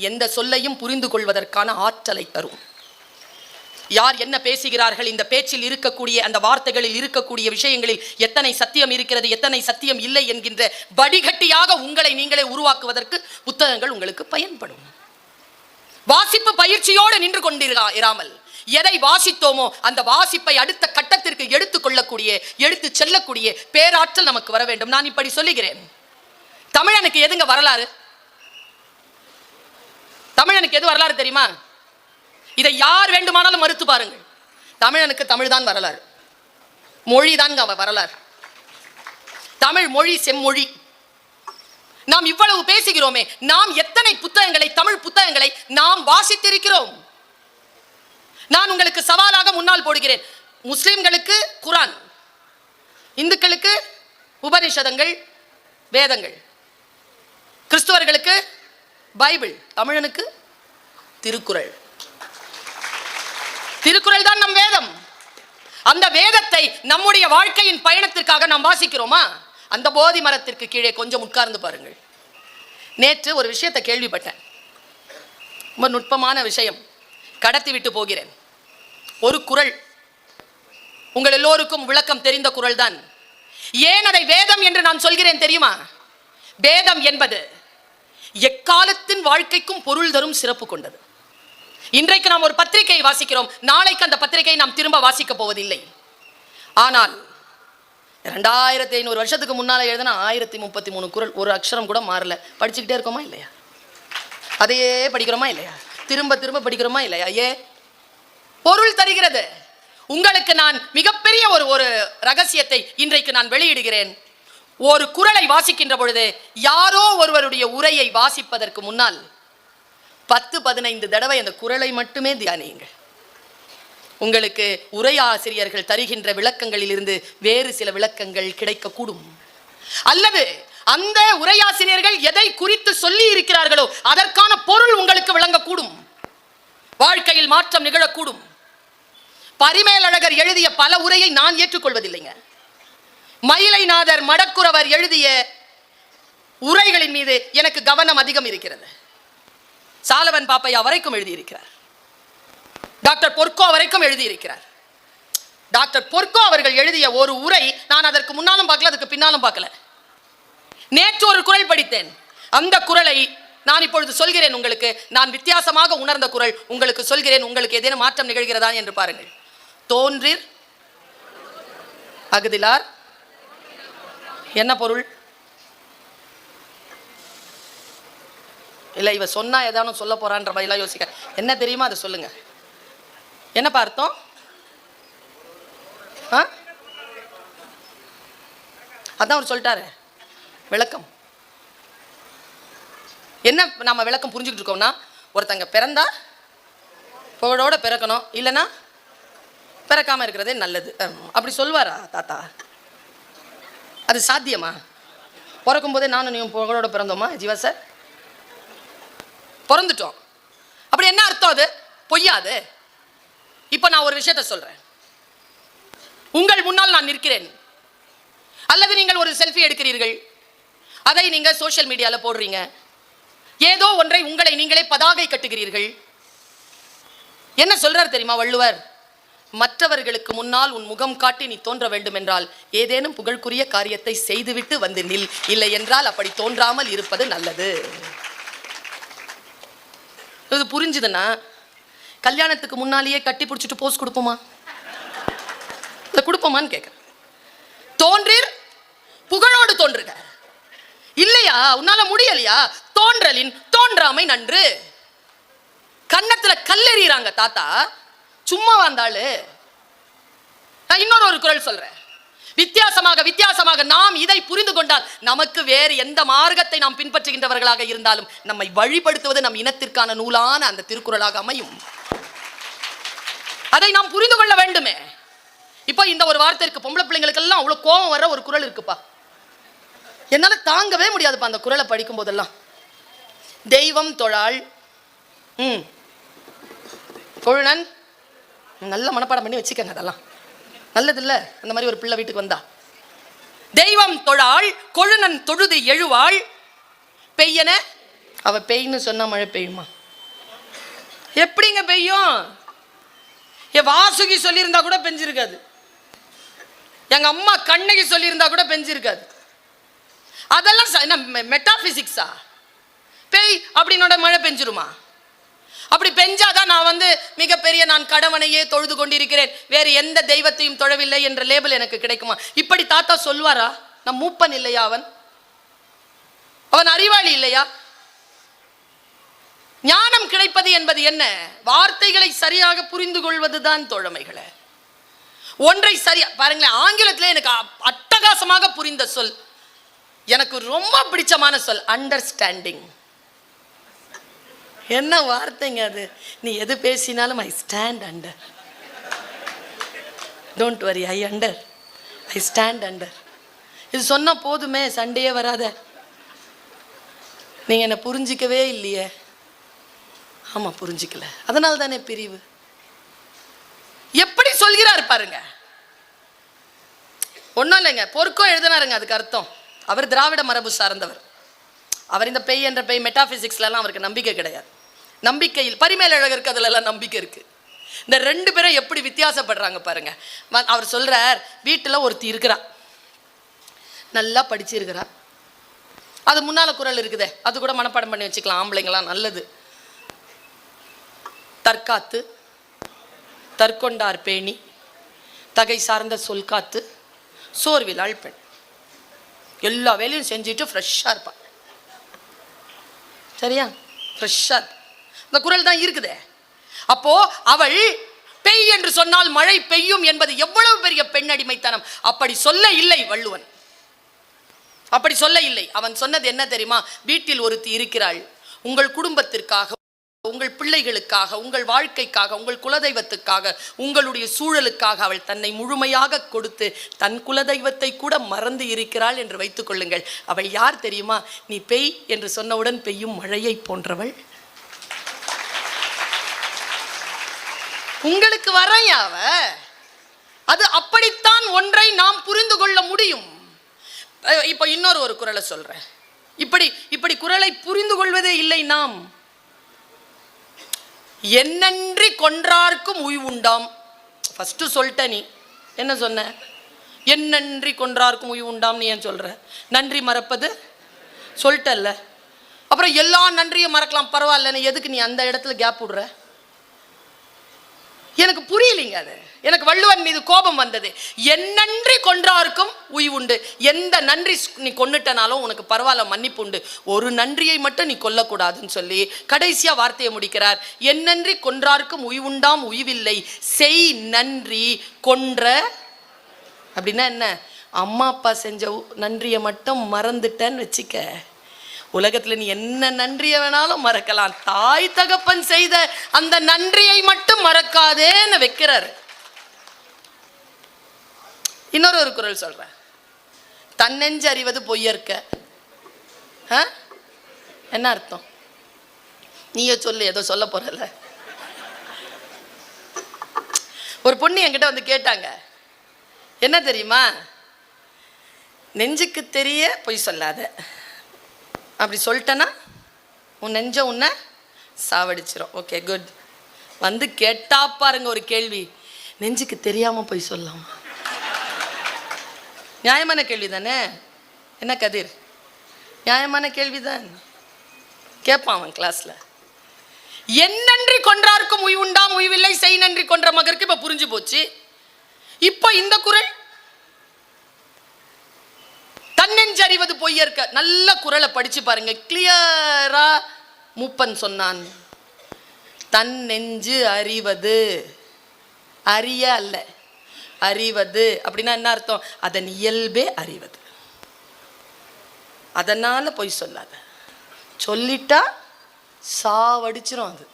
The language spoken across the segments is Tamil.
எந்த சொல்லையும் புரிந்து கொள்வதற்கான ஆற்றலை தரும். யார் என்ன பேசுகிறார்கள், இந்த பேச்சில் இருக்கக்கூடிய அந்த வார்த்தைகளில் இருக்கக்கூடிய விஷயங்களில் எத்தனை சத்தியம் இருக்கிறது, எத்தனை சத்தியம் இல்லை என்கின்ற வடிகட்டியாக உங்களை நீங்களே உருவாக்குவதற்கு புத்தகங்கள் உங்களுக்கு பயன்படும். வாசிப்பு பயிற்சியோடு நின்று கொண்டிராமல் எதை வாசித்தோமோ அந்த வாசிப்பை அடுத்த கட்டத்திற்கு எடுத்து செல்லக்கூடிய பேராற்றல் நமக்கு வர வேண்டும். நான் இப்படி சொல்லுகிறேன், தமிழனுக்கு எதுங்க வரலாறு? தமிழனுக்கு எது வரலாறு தெரியுமா? இதை யார் வேண்டுமானாலும் மறுத்து பாருங்கள். தமிழனுக்கு தமிழ் தான் வரலாறு, மொழி தான் வரலாறு. தமிழ் மொழி செம்மொழி. நாம் இவ்வளவு பேசுகிறோமே, நாம் எத்தனை புத்தகங்களை, தமிழ் புத்தகங்களை நாம் வாசித்திருக்கிறோம்? நான் உங்களுக்கு சவாலாக முன்னால் போடுகிறேன். முஸ்லிம்களுக்கு குரான், இந்துக்களுக்கு உபனிஷதங்கள் வேதங்கள், கிறிஸ்துவர்களுக்கு பைபிள், தமிழனுக்கு திருக்குறள். திருக்குறள் தான் நம் வேதம். அந்த வேதத்தை நம்முடைய வாழ்க்கையின் பயணத்திற்காக நாம் வாசிக்கிறோமா? அந்த போதி மரத்திற்கு கீழே கொஞ்சம் உட்கார்ந்து பாருங்கள். நேற்று ஒரு விஷயத்தை கேள்விப்பட்டேன், ரொம்ப நுட்பமான விஷயம், கடத்தி விட்டு போகிறேன். ஒரு குறள், உங்கள் எல்லோருக்கும் விளக்கம் தெரிந்த குறள் தான். ஏன் அதை வேதம் என்று நான் சொல்கிறேன் தெரியுமா? வேதம் என்பது எக்காலத்தின் வாழ்க்கைக்கும் பொருள் தரும் சிறப்பு கொண்டது. இன்றைக்கு நாம் ஒரு பத்திரிகை வாசிக்கிறோம், நாளைக்கு அந்த பத்திரிகையை நாம் திரும்ப வாசிக்க போவதில்லை. ஆனால் 2500 வருஷத்துக்கு முன்னால எழுதின 1033 குறள், ஒரு அக்ஷரம் கூட மாறல. படிச்சுக்கிட்டே இருக்கோமா இல்லையா? அதையே படிக்கிறோமா இல்லையா? திரும்ப திரும்ப படிக்கிறோமா இல்லையா? பொருள் தருகிறது. உங்களுக்கு நான் மிகப்பெரிய ஒரு ரகசியத்தை இன்றைக்கு நான் வெளியிடுகிறேன். ஒரு குறளை வாசிக்கின்ற பொழுது யாரோ ஒருவருடைய உரையை வாசிப்பதற்கு முன்னால் 10-15 தடவை அந்த குறளை மட்டுமே தியானியுங்கள். உங்களுக்கு உரையாசிரியர்கள் தருகின்ற விளக்கங்களில் இருந்து வேறு சில விளக்கங்கள் கிடைக்கக்கூடும். அல்லது அந்த உரையாசிரியர்கள் எதை குறித்து சொல்லி இருக்கிறார்களோ அதற்கான பொருள் உங்களுக்கு விளங்கக்கூடும். வாழ்க்கையில் மாற்றம் நிகழக்கூடும். பரிமேலழகர் எழுதிய பல உரையை நான் ஏற்றுக்கொள்வதில்லைங்க. மயிலைநாதர் மடக்குரவர் எழுதிய உரைகளின் மீது எனக்கு கவனம் அதிகம் இருக்கிறது. சாலவன் பாப்பையா வரைக்கும் எழுதியிருக்கிறார், டாக்டர் பொற்கோ வரைக்கும் எழுதியிருக்கிறார். டாக்டர் பொற்கோ அவர்கள் எழுதிய ஒரு உரை நான் அதற்கு முன்னாலும் பார்க்கல, அதுக்கு பின்னாலும் பார்க்கல. நேற்று ஒரு குறள் படித்தேன். அந்த குறளை நான் இப்பொழுது சொல்கிறேன் உங்களுக்கு. நான் வித்தியாசமாக உணர்ந்த குறள் உங்களுக்கு சொல்கிறேன். உங்களுக்கு ஏதேனும் மாற்றம் நிகழ்கிறதா என்று பாருங்கள். தோன்றிர் அகுதிலார் என்ன பொருள்? இல்லை, இவ சொன்னா ஏதானும் சொல்ல போறான்ற மாதிரிலாம் யோசிக்க. என்ன தெரியுமா அதை சொல்லுங்க. என்ன பார்த்தோம்? அதான் அவர் சொல்லிட்டாரு விளக்கம். என்ன நம்ம விளக்கம் புரிஞ்சுக்கிட்டு இருக்கோம்னா, ஒருத்தங்க பிறந்தா புகழோட பிறக்கணும், இல்லைன்னா பிறக்காம இருக்கிறதே நல்லது அப்படி சொல்வாரா தாத்தா? அது சாத்தியமா? பிறக்கும் போதே நானும் நீயும் புகழோட பிறந்தோமா ஜீவா சார்? பிறந்துட்டோம். அப்படி என்ன அர்த்தம்? அது பொய்யாது. இப்ப நான் ஒரு விஷயத்தை சொல்றேன். உங்கள் முன்னால் நான் நிற்கிறேன், அல்லது நீங்கள் ஒரு செல்ஃபி எடுக்கிறீர்கள், அதை நீங்க சோஷியல் மீடியால போடுறீங்க, ஏதோ ஒன்றை உங்களை நீங்களே பதாகை கட்டுகிறீர்கள். என்ன சொல்றார் தெரியுமா வள்ளுவர்? மற்றவர்களுக்கு முன்னால் உன் முகம் காட்டி நீ தோன்ற வேண்டும் என்றால் ஏதேனும் புகழ்க்குரிய காரியத்தை செய்துவிட்டு வந்து நில், இல்லை என்றால் அப்படி தோன்றாமல் இருப்பது நல்லது. இது புரிஞ்சுதுன்னா கல்யாணத்துக்கு முன்னாலேயே கட்டி பிடிச்சிட்டு போஸ் கொடுப்போமா? இல்லை கொடுப்போமான்னு கேட்குறேன். தோன்றீர் புகழோடு தோன்றுக. இல்லையா, உன்னால முடியலையா, தோன்றலின் தோன்றாமை நன்று. கன்னத்துல கல்லெறிறாங்க தாத்தா, சும்மா வந்தாளு. நான் இன்னொரு குறள் சொல்றேன். வித்தியாசமாக நாம் இதை புரிந்து கொண்டால் நமக்கு வேறு எந்த மார்க்கத்தை நாம் பின்பற்றுகின்றவர்களாக இருந்தாலும் நம்மை வழிபடுத்துவது நம் இனத்திற்கான நூலான அந்த திருக்குறளாக அமையும். அதை நாம் புரிந்து கொள்ள வேண்டுமே. இப்போ இந்த ஒரு வார்த்தை இருக்கு, பொம்பளை பிள்ளைங்களுக்கு எல்லாம் அவ்வளவு கோபம் வர்ற ஒரு குறள் இருக்குப்பா. என்னால தாங்கவே முடியாதுப்பா அந்த குறளை படிக்கும் போதெல்லாம். தெய்வம் தொழாள் கொழுநன். நல்ல மனப்பாடம் பண்ணி வச்சுக்கங்க, அதெல்லாம் நல்லது இல்ல. அந்த மாதிரி ஒரு பிள்ளை வீட்டுக்கு வந்தா, தெய்வம் தொழாள் கொழுநன் தொழுது எழுவாள் பெய்யன அவ பெய்ன்னு சொன்னா மழை பெய்யுமா? எப்படிங்க பெய்யும்? என் வாசுகி சொல்லியிருந்தா கூட பெஞ்சிருக்காது. எங்க அம்மா கண்ணகி சொல்லியிருந்தா கூட பெஞ்சிருக்காது. அதெல்லாம் என்ன மெட்டாபிசிக்ஸா? பெய் அப்படின்னோட மழை பெஞ்சிருமா? அப்படி பெஞ்சாதான் நான் மிகப்பெரிய நான் கடவனையே தொழுது கொண்டிருக்கிறேன், வேறு எந்த தெய்வத்தையும் தொழவில்லை என்ற லேபிள் எனக்கு கிடைக்குமா? இப்படி தாத்தா சொல்வாரா? நான் மூப்பன் இல்லையா? அவன் அறிவாளி இல்லையா? ஞானம் கிடைப்பது என்பது என்ன? வார்த்தைகளை சரியாக புரிந்து கொள்வதுதான் தோழமைகளை. ஒன்றை சரியா பாருங்களேன், ஆங்கிலத்தில் எனக்கு அட்டகாசமாக புரிந்த சொல், எனக்கு ரொம்ப பிடிச்சமான சொல், அண்டர்ஸ்டாண்டிங். என்ன வார்த்தைங்க அது? நீ எது பேசினாலும் I stand under, don't worry, I stand under. இது சொன்னா போதுமே, சண்டையே வராத. நீங்க என்ன புரிஞ்சிக்கவே இல்லையே. ஆமா, புரிஞ்சிக்கல, அதனால தானே பிரிவு. எப்படி சொல்கிறார் பாருங்க. ஒன்றும் இல்லைங்க, பொறுக்கம் எழுதினாருங்க, அதுக்கு அர்த்தம் அவர் திராவிட மரபு சார்ந்தவர். அவர் இந்த பெய் என்ற பெய் மெட்டாபிசிக்ஸ்லாம் அவருக்கு நம்பிக்கை கிடையாது. நம்பிக்கையில் பரிமேலழகருக்கு அதுலலாம் நம்பிக்கை இருக்கு. இந்த ரெண்டு பேரும் எப்படி வித்தியாசப்படுறாங்க பாருங்க. அவர் சொல்றார், வீட்டில் ஒருத்தி இருக்கிறா, நல்லா படிச்சிருக்கிறா, அது முன்னால குரல் இருக்குதே, அது கூட மனப்பாடம் பண்ணி வச்சுக்கலாம், ஆம்பளைங்களாம் நல்லது. தற்காத்து, தற்கொண்டார் பேணி, தகை சார்ந்த சொல் காத்து, சோர்விலாள் பெண். எல்லா வேலையும் செஞ்சுட்டு ஃப்ரெஷ்ஷாக இருப்பாள். சரியா? ஃப்ரெஷ்ஷாக இருப்பாள். இந்த குரல் தான் இருக்குதே. அப்போ அவள் பெய் என்று சொன்னால் மழை பெய்யும் என்பது எவ்வளவு பெரிய பெண் அடிமைத்தனம். அப்படி சொல்ல இல்லை வள்ளுவன், அப்படி சொல்ல இல்லை. அவன் சொன்னது என்ன தெரியுமா? வீட்டில் ஒருத்தி இருக்கிறாள், உங்கள் குடும்பத்திற்காக, உங்கள் பிள்ளைகளுக்காக, உங்கள் வாழ்க்கைக்காக, உங்கள் குலதெய்வத்துக்காக, உங்களுடைய சூழலுக்காக அவள் தன்னை முழுமையாக கொடுத்து தன் குலதெய்வத்தை கூட மறந்து இருக்கிறாள் என்று வைத்துக் கொள்ளுங்கள். அவள் யார் தெரியுமா? நீ பெய் என்று சொன்னவுடன் பெய்யும் மழையை போன்றவள். உங்களுக்கு வரையாவ அது அப்படித்தான் ஒன்றை நாம் புரிந்து கொள்ள முடியும். இப்போ இன்னொரு ஒரு குறளை சொல்றேன். இப்படி குறளை புரிந்து கொள்வதே இல்லை நாம். என்னன்றி கொன்றார்க்கும் உய்வுண்டாம். ஃபர்ஸ்ட் சொல்லிட்ட, நீ என்ன சொன்ன? என்னன்றி கொன்றார்க்கும் உய்வுண்டாம். நீ ஏன் சொல்ற? நன்றி மறப்பது சொல்லிட்டல்ல, அப்புறம் எல்லா நன்றியும் மறக்கலாம், பரவாயில்ல, எதுக்கு நீ அந்த இடத்துல கேப் விடுற? எனக்கு புரியலைங்க அது. எனக்கு வள்ளுவன் மீது கோபம் வந்தது. என்னன்றி கொன்றார்க்கும் உய்வுண்டு. எந்த நன்றி நீ கொன்னுட்டனாலும் உனக்கு பரவாயில்ல, மன்னிப்பு உண்டு, ஒரு நன்றியை மட்டும் நீ கொல்லக்கூடாதுன்னு சொல்லி கடைசியா வார்த்தையை முடிக்கிறார். என்னன்றி கொன்றார்க்கும் உய்வுண்டாம் உய்வில்லை, செய் நன்றி கொன்ற. அப்படின்னா என்ன? அம்மா அப்பா செஞ்ச நன்றியை மட்டும் மறந்துட்டேன்னு வச்சுக்க, உலகத்துல நீ என்ன நன்றியை வேணாலும் மறக்கலாம், தாய் தகப்பன் செய்த அந்த நன்றியை மட்டும் மறக்காதேன்னு வைக்கிறார். இன்னொரு ஒரு குறள் சொல்றேன். தன்னெஞ்சு அறிவது பொய்யற்க. என்ன அர்த்தம்? நீயே சொல்லு, ஏதோ சொல்ல போறல. ஒரு பொண்ணு என்கிட்ட கேட்டாங்க, என்ன தெரியுமா? நெஞ்சுக்கு தெரிய பொய் சொல்லாத, அப்படி சொல்லிட்டேன்னா உன் நெஞ்ச உன்னை சாவடிச்சிடும். Okay good. கேட்டா பாருங்க ஒரு கேள்வி, நெஞ்சுக்கு தெரியாம போய் சொல்லலாமா? நியாயமான கேள்வி தானே? என்ன கதிர், நியாயமான கேள்விதான். கேட்பான் அவன் கிளாஸ்ல. என்னன்றி கொன்றார்க்கும் உய்வுண்டாம் உய்வில்லை, செய் நன்றி கொன்ற மகருக்கு இப்ப புரிஞ்சு போச்சு. இப்போ இந்த குறள் தன்னெஞ்சறிவது பொய்யற்க, நல்ல குறளை படிச்சு பாருங்க, கிளியரா மூப்பன் சொன்னான். தன் நெஞ்சு அறிவது, அறிய அல்ல, அறிவது அப்படின்னா என்ன அர்த்தம்? அதன் இயல்பே அறிவது. அதனால பொய் சொல்லாத, சொல்லிட்டா சாவடிச்சிரும் அது.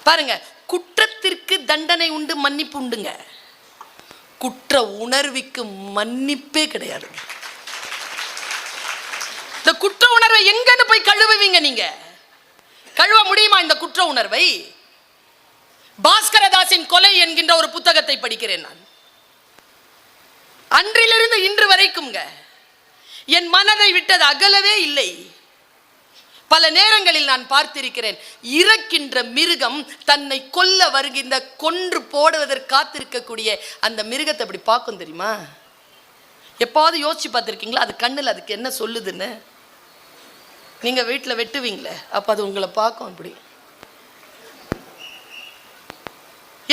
பாருங்க, குற்றத்திற்கு தண்டனை உண்டு, மன்னிப்பு உண்டுங்க. குற்ற உணர்வுக்கு மன்னிப்பே கிடையாது. இந்த குற்ற உணர்வை எங்கன்னு போய் கழுவுவீங்க? நீங்க கழுவ முடியுமா இந்த குற்ற உணர்வை? பாஸ்கரதாசின் கொலை என்கின்ற ஒரு புத்தகத்தை படிக்கிறேன் நான். அன்றிலிருந்து இன்று வரைக்கும் என் மனதை விட்டது அகலவே இல்லை. பல நேரங்களில் நான் பார்த்திருக்கிறேன். இறக்கின்ற மிருகம் தன்னை கொல்ல வருகின்ற கொன்று போடுவதற்கு காத்திருக்கக்கூடிய அந்த மிருகத்தை அப்படி பார்க்கும் தெரியுமா? எப்பாவது யோசிச்சு பார்த்துருக்கீங்களா? அது கண்ணில் அதுக்கு என்ன சொல்லுதுன்னு? நீங்க வீட்டில் வெட்டுவீங்களே, அப்ப அது உங்களை பார்க்கும். அப்படி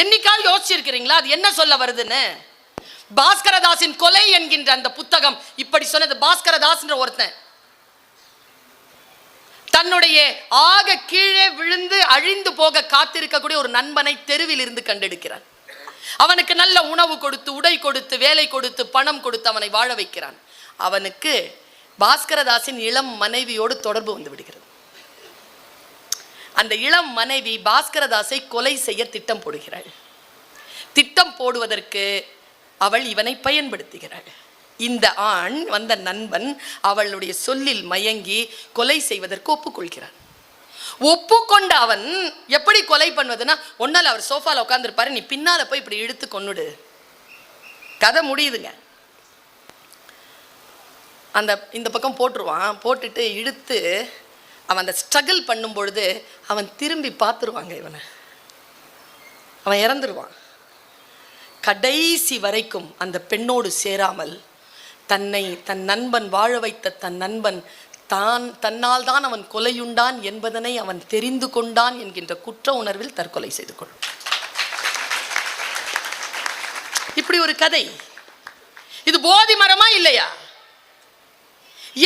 என்னைக்காவது யோசிச்சிருக்கிறீங்களா அது என்ன சொல்ல வருதுன்னு? பாஸ்கரதாசின் கொலை என்கின்ற அந்த புத்தகம் இப்படி சொன்னது. பாஸ்கரதாஸ் ஒருத்தன் தன்னுடைய ஆக கீழே விழுந்து அழிந்து போக காத்திருக்கக்கூடிய ஒரு நண்பனை தெருவில் இருந்து கண்டெடுக்கிறான். அவனுக்கு நல்ல உணவு கொடுத்து, உடை கொடுத்து, வேலை கொடுத்து, பணம் கொடுத்து அவனை வாழ வைக்கிறான். அவனுக்கு பாஸ்கரதாசின் இளம் மனைவியோடு தொடர்பு வந்து விடுகிறது. அந்த இளம் மனைவி பாஸ்கரதாசை கொலை செய்ய திட்டம் போடுகிறாள். திட்டம் போடுவதற்கு அவள் இவனை பயன்படுத்துகிறாள். இந்த ஆண் வந்த நண்பன் அவளுடைய சொல்லில் மயங்கி கொலை செய்வதற்கு ஒப்புக்கொள்கிறான். ஒப்புக்கொண்ட அவன் எப்படி கொலை பண்ணுவதுன்னா, ஒன்னால அவர் சோஃபால உட்காந்துருப்பாரு, நீ பின்னால போய் இப்படி இழுத்து கொன்னுடு. கதை முடியுதுங்க. அந்த இந்த பக்கம் போட்டுருவான். போட்டுட்டு இழுத்து அவன் அந்த ஸ்ட்ரகிள் பண்ணும் பொழுது அவன் திரும்பி பார்த்துருவாங்க இவனை. அவன் இறந்துருவான். கடைசி வரைக்கும் அந்த பெண்ணோடு சேராமல் தன் நண்பன் வாழ வைத்த தன் நண்பன் தன்னால் தான் அவன் கொலையுண்டான் என்பதனை அவன் தெரிந்து கொண்டான் என்கின்ற குற்ற உணர்வில் தற்கொலை செய்து கொள்ளும். இப்படி ஒரு கதை. இது போதி மரமா இல்லையா?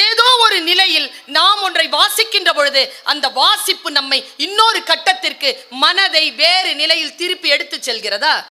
ஏதோ ஒரு நிலையில் நாம் ஒன்றை வாசிக்கின்ற பொழுது அந்த வாசிப்பு நம்மை இன்னொரு கட்டத்திற்கு, மனதை வேறு நிலையில் திருப்பி எடுத்து செல்கிறதா?